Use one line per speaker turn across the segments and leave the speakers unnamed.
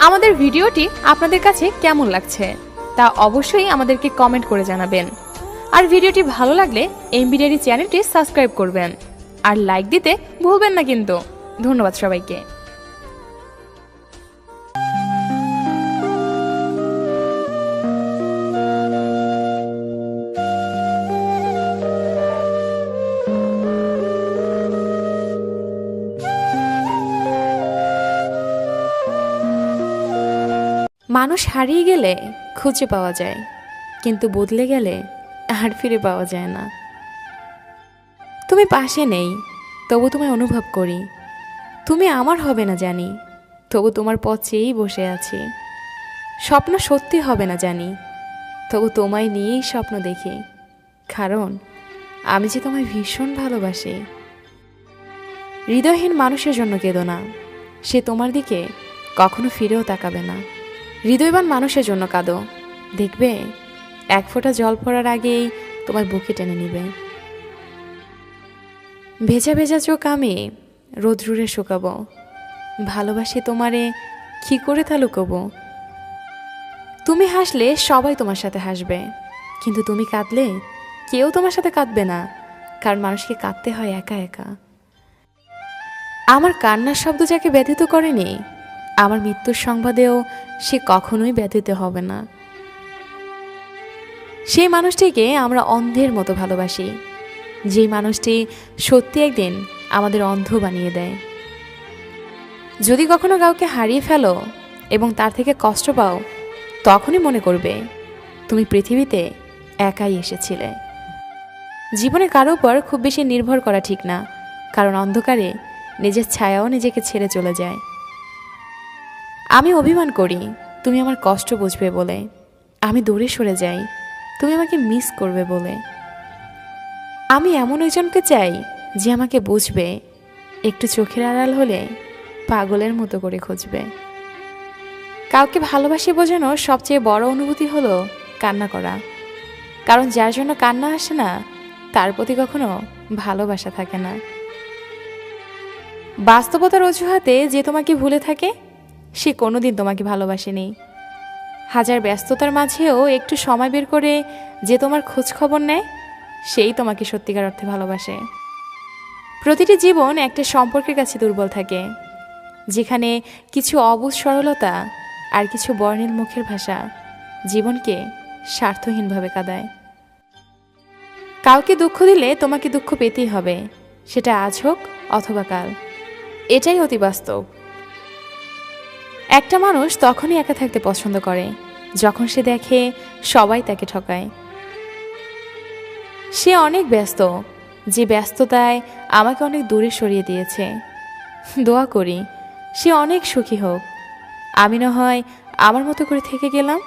আমাদের ভিডিওটি আপনাদের কাছে কেমন লাগছে তা অবশ্যই আমাদেরকে কমেন্ট করে জানাবেন। আর ভিডিওটি ভালো লাগলে এমবি ডায়েরি চ্যানেলটি সাবস্ক্রাইব করবেন আর লাইক দিতে ভুলবেন না কিন্তু। ধন্যবাদ সবাইকে। মানুষ হারিয়ে গেলে খুঁজে পাওয়া যায়, কিন্তু বদলে গেলে আর ফিরে পাওয়া যায় না। তুমি পাশে নেই, তবু তোমায় অনুভব করি। তুমি আমার হবে না জানি, তবু তোমার পথ চেয়েই বসে আছি। স্বপ্ন সত্যি হবে না জানি, তবু তোমায় নিয়েই স্বপ্ন দেখি। কারণ আমি যে তোমায় ভীষণ ভালোবাসি। হৃদয়হীন মানুষের জন্য কেঁদো না, সে তোমার দিকে কখনো ফিরেও তাকাবে না। হৃদয়বান মানুষের জন্য কাঁদো, দেখবে এক ফোঁটা জল পড়ার আগেই তোমার বুকে টেনে নিবে। ভেজা ভেজা চোখ আমি রোদ্রুরে শুকাবো। ভালোবাসি তোমারে, কি করে তা লুকোবো। তুমি হাসলে সবাই তোমার সাথে হাসবে, কিন্তু তুমি কাঁদলে কেউ তোমার সাথে কাঁদবে না। কারণ মানুষকে কাঁদতে হয় একা একা। আমার কান্নার শব্দ যাকে ব্যথিত করেনি, আমার মৃত্যুর সংবাদেও সে কখনোই ব্যথিত হবে না। সেই মানুষটিকে আমরা অন্ধের মতো ভালোবাসি, যেই মানুষটি সত্যি একদিন আমাদের অন্ধ বানিয়ে দেয়। যদি কখনো কাউকে হারিয়ে ফেলো এবং তার থেকে কষ্ট পাও, তখনই মনে করবে তুমি পৃথিবীতে একাই এসেছিলে। জীবনে কারো উপর খুব বেশি নির্ভর করা ঠিক না, কারণ অন্ধকারে নিজের ছায়াও নিজেকে ছেড়ে চলে যায়। আমি অভিমান করি তুমি আমার কষ্ট বুঝবে বলে, আমি দূরে সরে যাই তুমি আমাকে মিস করবে বলে। আমি এমন একজনকে চাই যে আমাকে বুঝবে, একটু চোখের আড়াল হলে পাগলের মতো করে খুঁজবে। কাউকে ভালোবাসি বোঝানোর সবচেয়ে বড় অনুভূতি হলো কান্না করা। কারণ যার জন্য কান্না আসে না, তার প্রতি কখনো ভালোবাসা থাকে না। বাস্তবতার অজুহাতে যে তোমাকে ভুলে থাকে, সে কোনোদিন তোমাকে ভালোবাসেনি। হাজার ব্যস্ততার মাঝেও একটু সময় বের করে যে তোমার খোঁজ খবর নেয়, সেই তোমাকে সত্যিকার অর্থে ভালোবাসে। প্রতিটি জীবন একটা সম্পর্কের কাছে দুর্বল থাকে, যেখানে কিছু অবুঝ সরলতা আর কিছু বর্ণিল মুখের ভাষা জীবনকে স্বার্থহীনভাবে কাঁদায়। কাউকে দুঃখ দিলে তোমাকে দুঃখ পেতেই হবে, সেটা আজ হোক অথবা কাল। এটাই অতি বাস্তব। একটা মানুষ তখনই একা থাকতে পছন্দ করে যখন সে দেখে সবাই তাকে ঠকায়। সে অনেক ব্যস্ত, যে ব্যস্ততায় আমাকে অনেক দূরে সরিয়ে দিয়েছে। দোয়া করি সে অনেক সুখী হোক। আমি না হয় আমার মতো করে থেকে গেলাম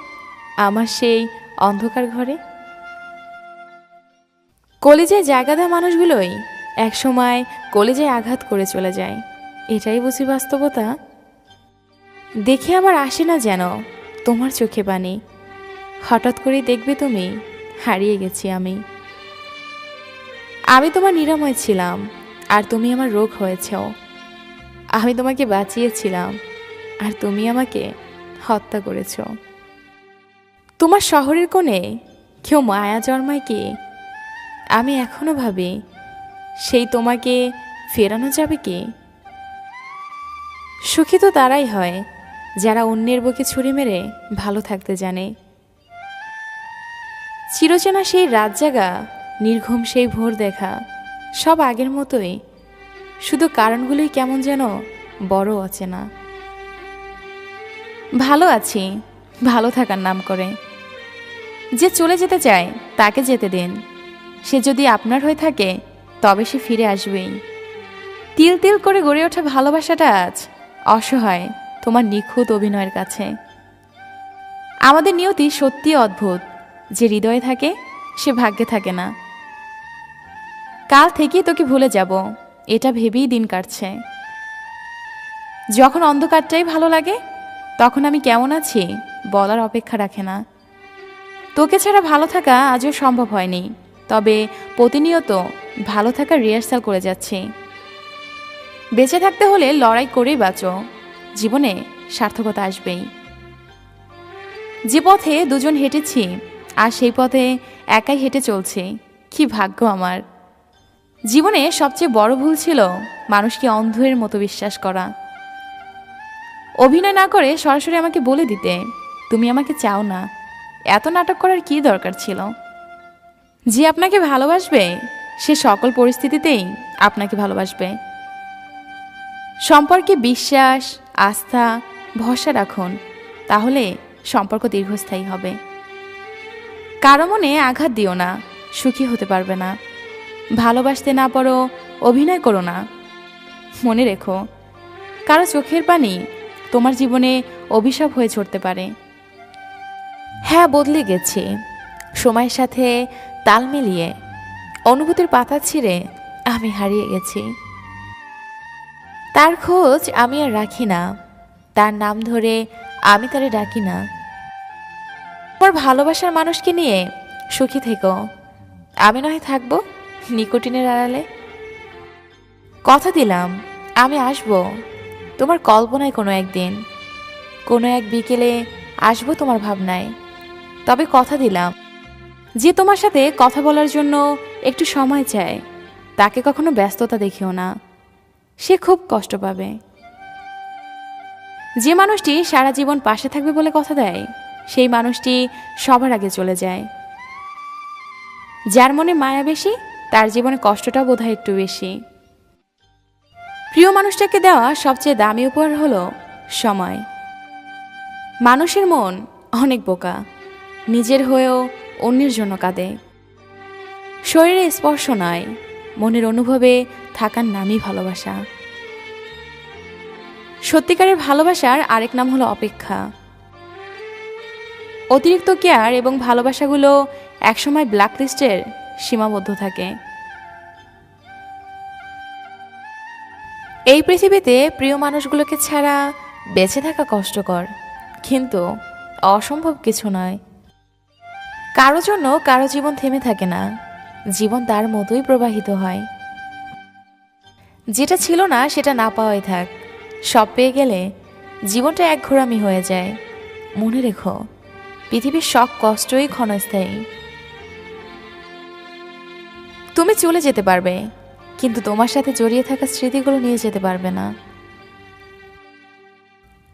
আমার সেই অন্ধকার ঘরে। কলিজায় জায়গা দেওয়া মানুষগুলোই একসময় কলিজায় আঘাত করে চলে যায়। এটাই বুঝি বাস্তবতা। দেখে আবার আসে না যেন তোমার চোখে পানি। হঠাৎ করেই দেখবে তুমি হারিয়ে গেছি আমি। আমি তোমার নিরাময় ছিলাম আর তুমি আমার রোগ হয়েছো। আমি তোমাকে বাঁচিয়েছিলাম আর তুমি আমাকে হত্যা করেছ। তোমার শহরের কোণে কেউ মায়া জন্মায় কি? আমি এখনো ভাবি সেই তোমাকে ফেরানো যাবে কি? সুখী তো তারাই হয় যারা অন্যের বুকে ছুরি মেরে ভালো থাকতে জানে। চিরচেনা সেই রাত জাগা, নির্ঘুম সেই ভোর দেখা, সব আগের মতোই, শুধু কারণগুলোই কেমন যেন বড় অচেনা। ভালো আছি ভালো থাকার নাম করে। যে চলে যেতে চায় তাকে যেতে দিন। সে যদি আপনার হয়ে থাকে তবে সে ফিরে আসবেই। তিল তিল করে গড়ে ওঠা ভালোবাসাটা আজ অসহায় তোমার নিখুঁত অভিনয়ের কাছে। আমাদের নিয়তি সত্যি অদ্ভুত, যে হৃদয়ে থাকে সে ভাগ্যে থাকে না। কাল থেকেই তোকে ভুলে যাব এটা ভেবেই দিন কাটছে। যখন অন্ধকারটাই ভালো লাগে তখন আমি কেমন আছি বলার অপেক্ষা রাখে না। তোকে ছাড়া ভালো থাকা আজও সম্ভব হয়নি, তবে প্রতিনিয়ত ভালো থাকার রিহার্সাল করে যাচ্ছি। বেঁচে থাকতে হলে লড়াই করেই বাঁচো। জীবনে সার্থকতা আসবেই। যে পথে দুজন হেঁটেছি আর সেই পথে একাই হেঁটে চলছি, কি ভাগ্য আমার। জীবনে সবচেয়ে বড় ভুল ছিল মানুষকে অন্ধের মতো বিশ্বাস করা। অভিনয় না করে সরাসরি আমাকে বলে দিতে তুমি আমাকে চাও না। এত নাটক করার কি দরকার ছিল? যে আপনাকে ভালোবাসবে সে সকল পরিস্থিতিতেই আপনাকে ভালোবাসবে। সম্পর্কে বিশ্বাস, আস্থা, ভরসা রাখুন, তাহলে সম্পর্ক দীর্ঘস্থায়ী হবে। কারো মনে আঘাত দিও না, সুখী হতে পারবে না। ভালোবাসতে না পারো, অভিনয় করো না। মনে রেখো, কারো চোখের পানি তোমার জীবনে অভিশাপ হয়ে ছড়তে পারে। হ্যাঁ, বদলে গেছি, সময়ের সাথে তাল মিলিয়ে অনুভূতির পাতা ছিঁড়ে আমি হারিয়ে গেছি। তার খোঁজ আমি আর রাখি না, তার নাম ধরে আমি তারে ডাকি না। তোমার ভালোবাসার মানুষকে নিয়ে সুখী থেকো, আমি নয় থাকবো নিকোটিনের আড়ালে। কথা দিলাম আমি আসবো তোমার কল্পনায় কোনো একদিন, কোনো এক বিকেলে আসবো তোমার ভাবনায়। তবে কথা দিলাম, যে তোমার সাথে কথা বলার জন্য একটু সময় চায় তাকে কখনো ব্যস্ততা দেখিও না, সে খুব কষ্ট পাবে। যে মানুষটি সারা জীবন পাশে থাকবে বলে কথা দেয় সেই মানুষটি সবার আগে চলে যায়। যার মনে মায়া বেশি তার জীবনে কষ্টটা বোধহয় একটু বেশি। প্রিয় মানুষটাকে দেওয়া সবচেয়ে দামি উপহার হলো সময়। মানুষের মন অনেক বোকা, নিজের হয়েও অন্যের জন্য কাঁদে। শরীরে স্পর্শ নয়, মনের অনুভবে থাকার নামই ভালোবাসা। সত্যিকারের ভালোবাসার আরেক নাম হলো অপেক্ষা। অতিরিক্ত কেয়ার এবং ভালোবাসাগুলো একসময় ব্ল্যাকলিস্টের সীমাবদ্ধ থাকে। এই পৃথিবীতে প্রিয় মানুষগুলোকে ছাড়া বেঁচে থাকা কষ্টকর, কিন্তু অসম্ভব কিছু নয়। কারো জন্য কারো জীবন থেমে থাকে না, জীবন তার মতোই প্রবাহিত হয়। যেটা ছিল না সেটা না পাওয়াই থাক, সব পেয়ে গেলে জীবনটা এক ঘোরামি হয়ে যায়। মনে রেখো, পৃথিবীর সব কষ্টই ক্ষণস্থায়ী। তুমি চলে যেতে পারবে, কিন্তু তোমার সাথে জড়িয়ে থাকা স্মৃতিগুলো নিয়ে যেতে পারবে না।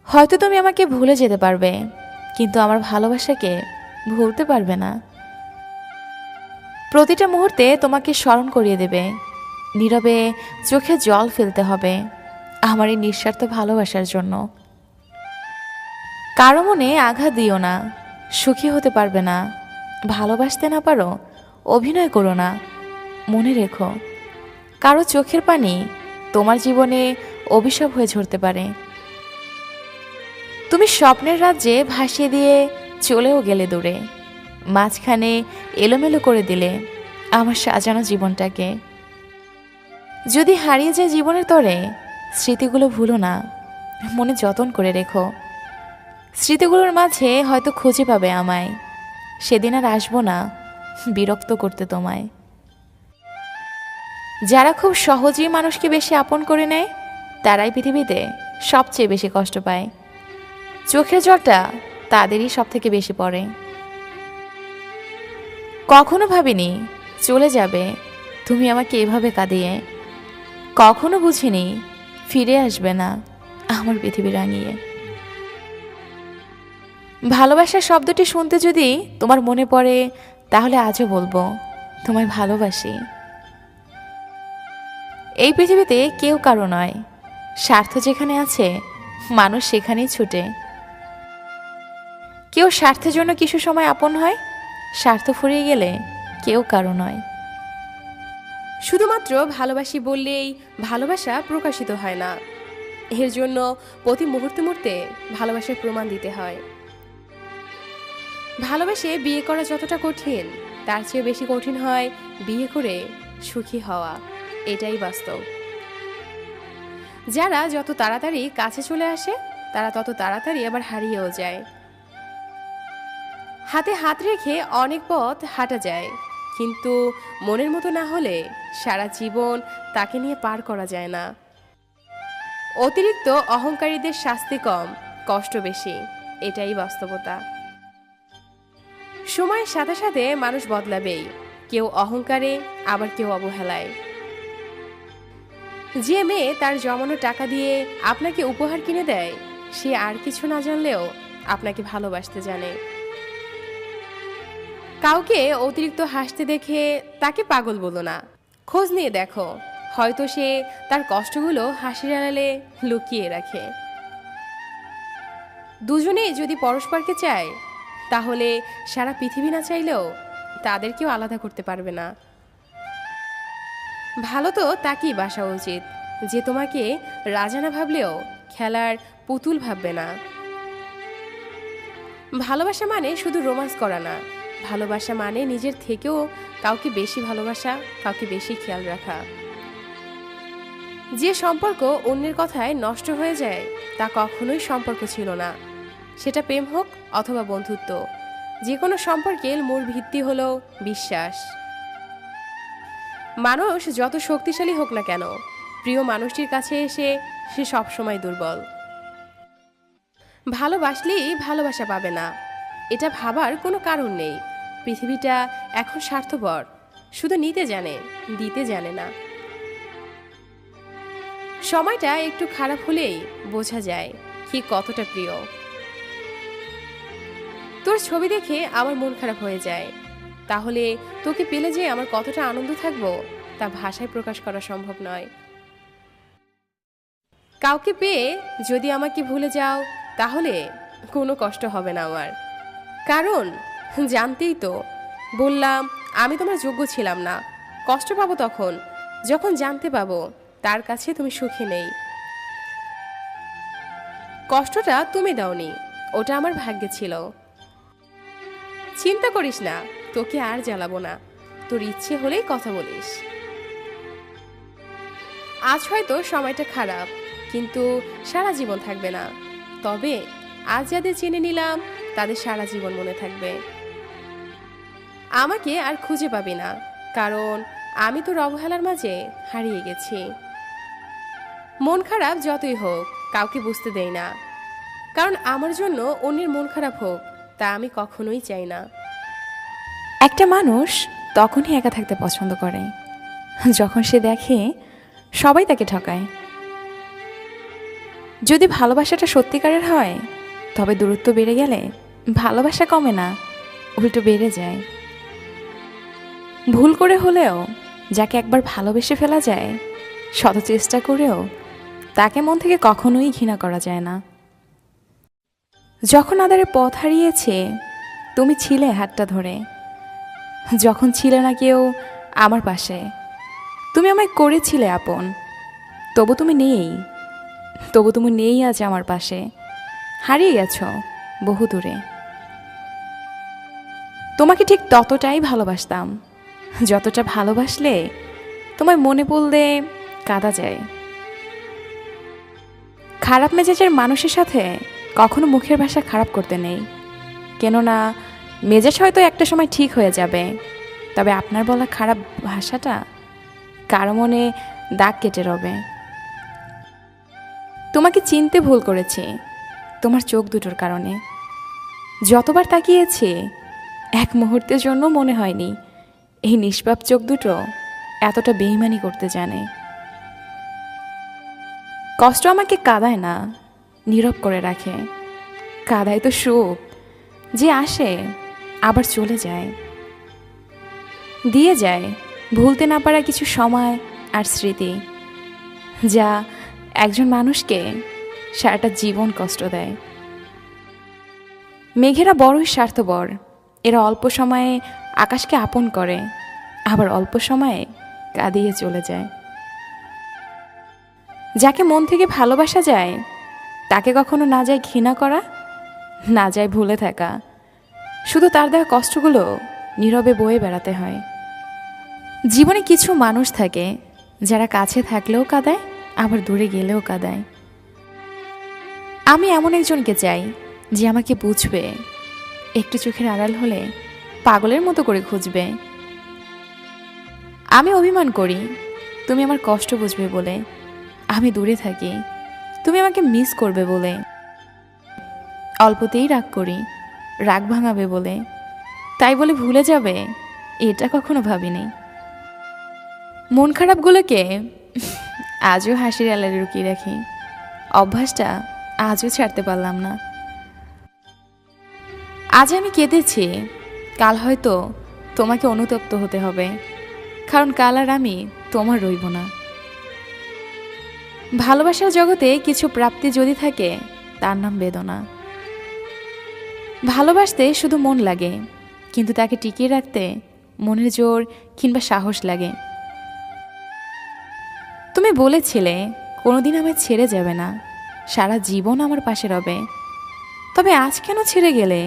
হয়তো তুমি আমাকে ভুলে যেতে পারবে, কিন্তু আমার ভালোবাসাকে ভুলতে পারবে না। প্রতিটা মুহূর্তে তোমাকে স্মরণ করিয়ে দেবে, নীরবে চোখে জল ফেলতে হবে আমার এই নিঃস্বার্থ ভালোবাসার জন্য। কারো মনে আঘাত দিও না, সুখী হতে পারবে না। ভালোবাসতে না পারো, অভিনয় করো না। মনে রেখো, কারো চোখের পানি তোমার জীবনে অভিশাপ হয়ে ঝরতে পারে। তুমি স্বপ্নের রাজ্যে ভাসিয়ে দিয়ে চলেও গেলে দূরে, মাঝখানে এলোমেলো করে দিলে আমার সাজানো জীবনটাকে। যদি হারিয়ে যায় জীবনের তরে, স্মৃতিগুলো ভুলো না, মনে যতন করে রেখো। স্মৃতিগুলোর মাঝে হয়তো খুঁজে পাবে আমায়, সেদিন আর আসবো না বিরক্ত করতে তোমায়। যারা খুব সহজেই মানুষকে বেশি আপন করে নেয় তারাই পৃথিবীতে সবচেয়ে বেশি কষ্ট পায়। চোখের জলটা তাদেরই সব থেকে বেশি পড়ে। কখনো ভাবিনি চলে যাবে তুমি আমাকে এভাবে কাঁদিয়ে, কখনো বুঝিনি ফিরে আসবে না আমার পৃথিবী রাঙিয়ে। ভালোবাসার শব্দটি শুনতে যদি তোমার মনে পড়ে, তাহলে আজও বলবো তোমায় ভালোবাসি। এই পৃথিবীতে কেউ কারো নয়, স্বার্থ যেখানে আছে মানুষ সেখানেই ছুটে। কেউ স্বার্থের জন্য কিছু সময় আপন হয়, স্বার্থ ফুরিয়ে গেলে কেউ কারো নয়।
শুধুমাত্র ভালোবাসি বললেই ভালোবাসা প্রকাশিত হয় না, এর জন্য প্রতি মুহূর্তে মুহূর্তে ভালোবাসার প্রমাণ দিতে হয়। ভালোবাসে বিয়ে করা যতটা কঠিন, তার চেয়ে বেশি কঠিন হয় বিয়ে করে সুখী হওয়া, এটাই বাস্তব। যারা যত তাড়াতাড়ি কাছে চলে আসে তারা তত তাড়াতাড়ি আবার হারিয়েও যায়। হাতে হাত রেখে অনেক পথ হাঁটা যায়, কিন্তু মনের মতো না হলে সারা জীবন তাকে নিয়ে পার করা যায় না। অতিরিক্ত অহংকারীদের শাস্তি কম, কষ্ট বেশি, এটাই বাস্তবতা। সময়ের সাথে সাথে মানুষ বদলাবেই, কেউ অহংকারে, আবার কেউ অবহেলায়। যে মেয়ে তার জমানো টাকা দিয়ে আপনাকে উপহার কিনে দেয়, সে আর কিছু না জানলেও আপনাকে ভালোবাসতে জানে। কাউকে অতিরিক্ত হাসতে দেখে তাকে পাগল বলো না, খোঁজ নিয়ে দেখো, হয়তো সে তার কষ্টগুলো হাসির আড়ালে লুকিয়ে রাখে। দুজনেই যদি পরস্পরকে চায়, তাহলে সারা পৃথিবী না চাইলেও তাদেরকেও আলাদা করতে পারবে না। ভালো তো তাকেই বাসা উচিত, যে তোমাকে রাজা না ভাবলেও খেলার পুতুল ভাববে না। ভালোবাসা মানে শুধু রোমান্স করা না, ভালোবাসা মানে নিজের থেকেও কাউকে বেশি ভালোবাসা, কাউকে বেশি খেয়াল রাখা। যে সম্পর্ক অন্যের কথায় নষ্ট হয়ে যায়, তা কখনোই সম্পর্ক ছিল না। সেটা প্রেম হোক অথবা বন্ধুত্ব, যে কোনো সম্পর্কের মূল ভিত্তি হলো বিশ্বাস। মানুষ যত শক্তিশালী হোক না কেন, প্রিয় মানুষটির কাছে এসে সে সবসময় দুর্বল। ভালোবাসলেই ভালোবাসা পাবে না, এটা ভাবার কোনো কারণ নেই। পৃথিবীটা এখন স্বার্থপর, শুধু নিতে জানে, দিতে জানে না। সময়টা একটু খারাপ হলেই বোঝা যায় কি কতটা প্রিয়। তোর ছবি দেখে আমার মন খারাপ হয়ে যায়, তাহলে তোকে পেলে যে আমার কতটা আনন্দ থাকবো তা ভাষায় প্রকাশ করা সম্ভব নয়। কাউকে পেয়ে যদি আমাকে ভুলে যাও, তাহলে কোনো কষ্ট হবে না আমার, কারণ জানতেই তো বললাম আমি তোমার যোগ্য ছিলাম না। কষ্ট পাবো তখন যখন জানতে পাবো তার কাছে তুমি সুখী নেই। কষ্টটা তুমি দাওনি, ওটা আমার ভাগ্যে ছিল। চিন্তা করিস না, তোকে আর জ্বালাবো না, তোর ইচ্ছে হলেই কথা বলিস। আজ হয়তো সময়টা খারাপ, কিন্তু সারা জীবন থাকবে না। তবে আজ যাদের চিনে নিলাম, তাদের সারা জীবন মনে থাকবে। আমাকে আর খুঁজে পাবি না, কারণ আমি তোর অবহেলার মাঝে হারিয়ে গেছি। মন খারাপ যতই হোক কাউকে বুঝতে দেই না, কারণ আমার জন্য অন্যের মন খারাপ হোক তা আমি কখনোই চাই না।
একটা মানুষ তখনই একা থাকতে পছন্দ করে যখন সে দেখে সবাই তাকে ঠকায়। যদি ভালোবাসাটা সত্যিকারের হয়, তবে দূরত্ব বেড়ে গেলে ভালোবাসা কমে না, উল্টো বেড়ে যায়। ভুল করে হলেও যাকে একবার ভালোবেসে ফেলা যায়, শত চেষ্টা করেও তাকে মন থেকে কখনোই ঘৃণা করা যায় না। যখন আদারে পথ হারিয়েছে, তুমি ছিলে হাতটা ধরে। যখন ছিলে না কেউ আমার পাশে, তুমি আমায় করেছিলে আপন। তবু তুমি নেই আজ আমার পাশে, হারিয়ে গেছো বহু দূরে। তোমাকে ঠিক ততটাই ভালোবাসতাম, যতটা ভালোবাসলে তোমায় মনে পড়লে কাঁদা যায়। খারাপ মেজাজের মানুষের সাথে কখনো মুখের ভাষা খারাপ করতে নেই, কেননা মেজাজ হয়তো একটা সময় ঠিক হয়ে যাবে, তবে আপনার বলা খারাপ ভাষাটা কারো মনে দাগ কেটে রবে। তোমাকে চিনতে ভুল করেছি তোমার চোখ দুটোর কারণে। যতবার তাকিয়েছি, এক মুহূর্তের জন্য মনে হয়নি এই নিষ্পাপ চোখ দুটো এতটা বেইমানি করতে জানে। কষ্ট আমাকে কাঁদায় না, নীরব করে রাখে। কাঁদায় তো সুখ, যে আসে আবার চলে যায়, দিয়ে যায় ভুলতে না পারা কিছু সময় আর স্মৃতি, যা একজন মানুষকে সারাটা জীবন কষ্ট দেয়। মেঘেরা বড়ই স্বার্থপর, এরা অল্প সময়ে আকাশকে আপন করে, আবার অল্প সময়ে কাঁদিয়ে চলে যায়। যাকে মন থেকে ভালোবাসা যায়, তাকে কখনো না যায় ঘৃণা করা, না যায় ভুলে থাকা, শুধু তার দেওয়া কষ্টগুলো নীরবে বয়ে বেড়াতে হয়। জীবনে কিছু মানুষ থাকে যারা কাছে থাকলেও কাঁদায়, আবার দূরে গেলেও কাঁদায়। আমি এমন একজনকে চাই যে আমাকে বুঝবে, একটু চোখের আড়াল হলে পাগলের মতো করে খুঁজবে। আমি অভিমান করি তুমি আমার কষ্ট বুঝবে বলে, আমি দূরে থাকি তুমি আমাকে মিস করবে বলে, অল্পতেই রাগ করি, রাগ ভাঙাবে বলে, তাই বলে ভুলে যাবে এটা কখনো ভাবিনি। মন খারাপগুলোকে আজও হাসির আড়ালে লুকিয়ে রাখি, অভ্যাসটা আজও ছাড়তে পারলাম না। আজ আমি কেঁদেছি, কাল হয়তো তোমাকে অনুতপ্ত হতে হবে, কারণ কাল আর আমি তোমার রইব না। ভালোবাসার জগতে কিছু প্রাপ্তি যদি থাকে তার নাম বেদনা। ভালোবাসতে শুধু মন লাগে, কিন্তু তাকে টিকিয়ে রাখতে মনের জোর কিংবা সাহস লাগে। তুমি বলেছিলে কোনোদিন আমায় ছেড়ে যাবে না, সারা জীবন আমার পাশে রবে। তবে আজ কেন ছেড়ে গেলে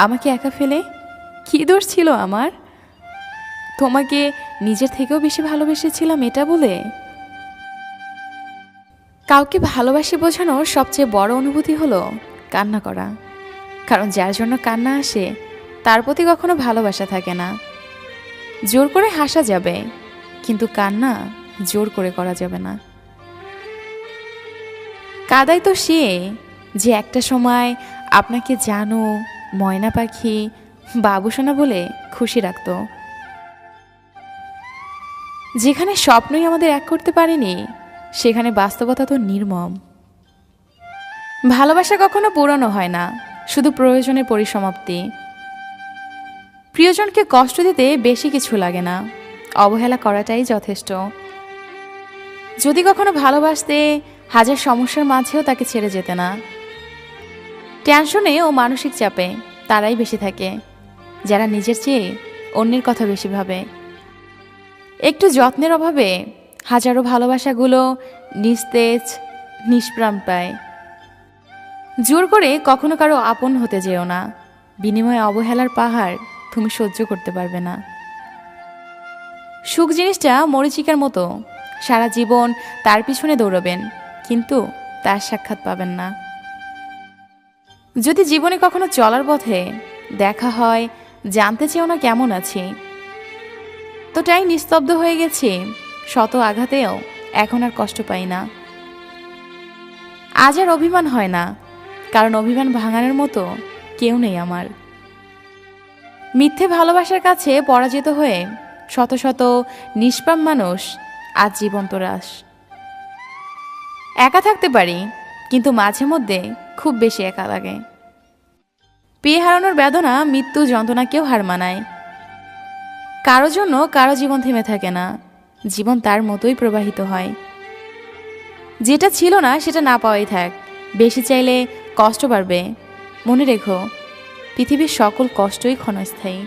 আমাকে একা ফেলে? কী দোষ ছিল আমার? তোমাকে নিজের থেকেও বেশি ভালোবেসেছিলাম এটা বলে? কাউকে ভালোবাসি বোঝানোর সবচেয়ে বড় অনুভূতি হলো কান্না করা, কারণ যার জন্য কান্না আসে তার প্রতি কখনো ভালোবাসা থাকে না। জোর করে হাসা যাবে, কিন্তু কান্না জোর করে করা যাবে না। কাদাই তো সে যে একটা সময় আপনাকে জানো, ময়না পাখি, বাবুসোনা বলে খুশি রাখত। যেখানে স্বপ্নই আমাদের এক করতে পারেনি, সেখানে বাস্তবতা তো নির্মম। ভালোবাসা কখনো পুরনো হয় না, শুধু প্রয়োজনের পরিসমাপ্তি। প্রিয়জনকে কষ্ট দিতে বেশি কিছু লাগে না, অবহেলা করাটাই যথেষ্ট। যদি কখনো ভালোবাসতে হাজার সমস্যার মাঝেও তাকে ছেড়ে যেতে না। টেনশনে ও মানসিক চাপে তারাই বেশি থাকে, যারা নিজের চেয়ে অন্যের কথা বেশি ভাবে। একটু যত্নের অভাবে হাজারো ভালোবাসাগুলো নিস্তেজ, নিষ্প্রাণ পায়। জোর করে কখনো কারো আপন হতে যেও না, বিনিময়ে অবহেলার পাহাড় তুমি সহ্য করতে পারবে না। সুখ জিনিসটা মরীচিকার মতো, সারা জীবন তার পিছনে দৌড়বেন, কিন্তু তার সাক্ষাৎ পাবেন না। যদি জীবনে কখনো চলার পথে দেখা হয়, জানতে চেও না কেমন আছি। তোটাই নিস্তব্ধ হয়ে গেছি, শত আঘাতেও এখন আর কষ্ট পাই না। আজ আর অভিমান হয় না, কারণ অভিমান ভাঙানোর মতো কেউ নেই আমার। মিথ্যে ভালোবাসার কাছে পরাজিত হয়ে শত শত নিষ্পাপ মানুষ আজ জীবন্ত রাস। একা থাকতে পারি, কিন্তু মাঝে মধ্যে খুব বেশি একা লাগে। পেয়ে হারানোর বেদনা মৃত্যু যন্ত্রণাকেও হার মানায়। কারো জন্য কারো জীবন থেমে থাকে না, জীবন তার মতোই প্রবাহিত হয়। যেটা ছিল না সেটা না পাওয়াই থাক, বেশি চাইলে কষ্ট বাড়বে। মনে রেখো, পৃথিবীর সকল কষ্টই ক্ষণস্থায়ী।